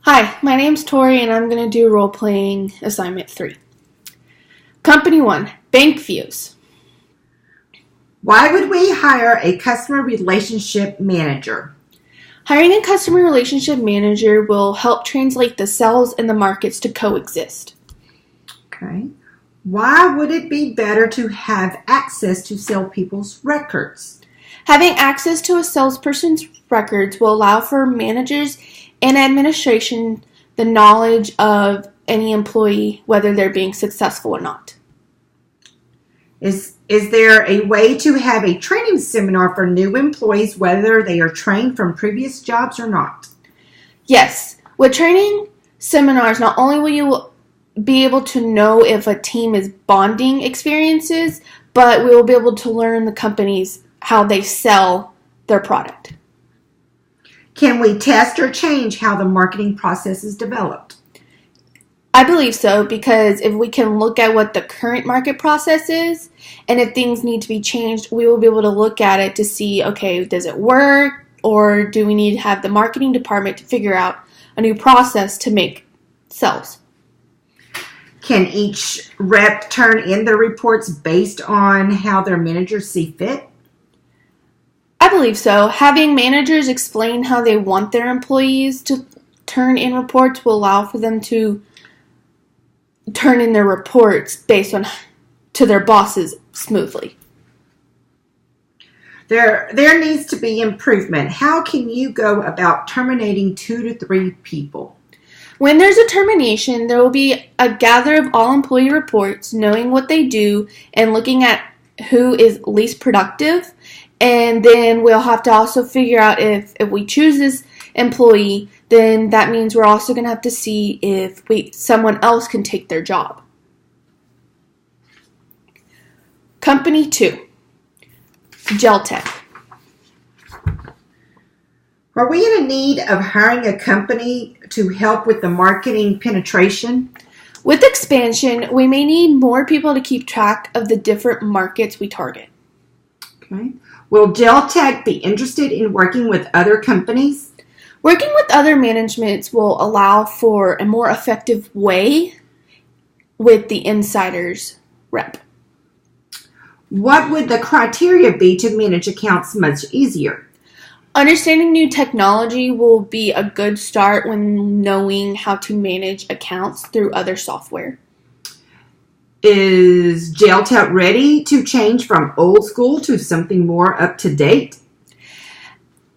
Hi, my name's Tori and I'm going to do role-playing assignment 3. Company 1, Bank Views. Why would we hire a customer relationship manager? Hiring a customer relationship manager will help translate the sales and the markets to coexist. Okay. Why would it be better to have access to salespeople's records? Having access to a salesperson's records will allow for managers and administration the knowledge of any employee, whether they're being successful or not. Is there a way to have a training seminar for new employees, whether they are trained from previous jobs or not? Yes. With training seminars, not only will you be able to know if a team is bonding experiences, but we will be able to learn the companies how they sell their product. Can we test or change how the marketing process is developed? I believe so, because if we can look at what the current market process is, and if things need to be changed, we will be able to look at it to see, okay, does it work, or do we need to have the marketing department to figure out a new process to make sales? Can each rep turn in their reports based on how their managers see fit? I believe so. Having managers explain how they want their employees to turn in reports will allow for them to turn in their reports based on to their bosses smoothly. There needs to be improvement. How can you go about terminating 2 to 3 people? When there's a termination, there will be a gather of all employee reports, knowing what they do and looking at who is least productive. And then we'll have to also figure out if we choose this employee, then that means we're also going to have to see if someone else can take their job. Company 2, Geltec. Are we in a need of hiring a company to help with the marketing penetration? With expansion, we may need more people to keep track of the different markets we target. Okay. Will Geltec be interested in working with other companies? Working with other managements will allow for a more effective way with the insider's rep. What would the criteria be to manage accounts much easier? Understanding new technology will be a good start when knowing how to manage accounts through other software. Is Geltec ready to change from old school to something more up to date?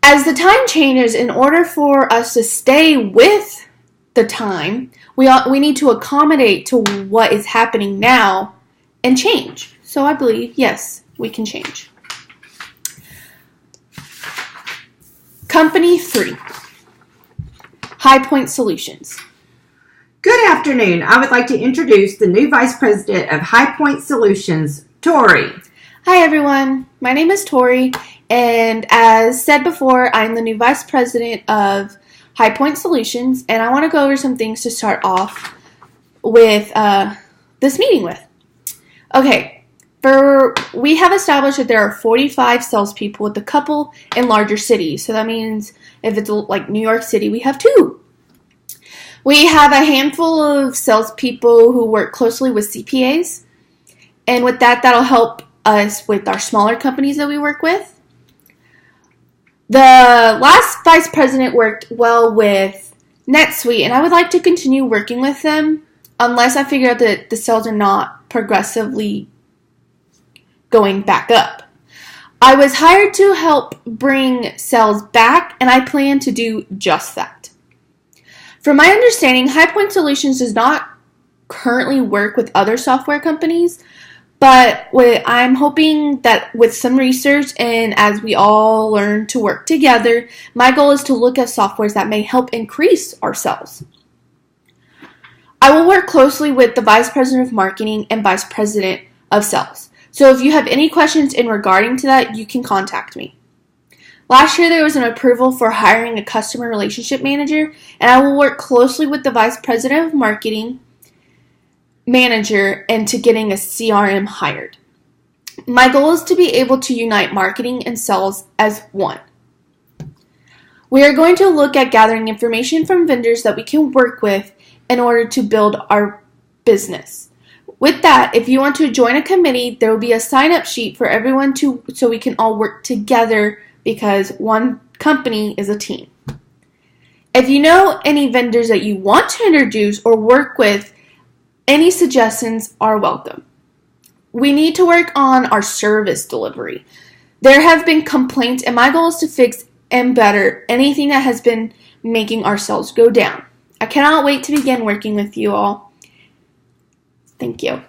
As the time changes, in order for us to stay with the time, we need to accommodate to what is happening now and change. So I believe, yes, we can change. Company 3, High Point Solutions. Good afternoon. I would like to introduce the new Vice President of High Point Solutions, Tori. Hi everyone, my name is Tori, and as said before, I'm the new Vice President of High Point Solutions, and I want to go over some things to start off with this meeting with. Okay, we have established that there are 45 salespeople with a couple in larger cities, so that means if it's like New York City, we have 2. We have a handful of salespeople who work closely with CPAs, and with that, that'll help us with our smaller companies that we work with. The last vice president worked well with NetSuite, and I would like to continue working with them unless I figure out that the sales are not progressively going back up. I was hired to help bring sales back, and I plan to do just that. From my understanding, High Point Solutions does not currently work with other software companies, but I'm hoping that with some research and as we all learn to work together, my goal is to look at softwares that may help increase our sales. I will work closely with the Vice President of Marketing and Vice President of Sales. So if you have any questions in regarding to that, you can contact me. Last year, there was an approval for hiring a customer relationship manager, and I will work closely with the Vice President of Marketing manager into getting a CRM hired. My goal is to be able to unite marketing and sales as one. We are going to look at gathering information from vendors that we can work with in order to build our business. With that, if you want to join a committee, there will be a sign-up sheet for everyone so we can all work together because one company is a team. If you know any vendors that you want to introduce or work with, any suggestions are welcome. We need to work on our service delivery. There have been complaints, and my goal is to fix and better anything that has been making our sales go down. I cannot wait to begin working with you all. Thank you.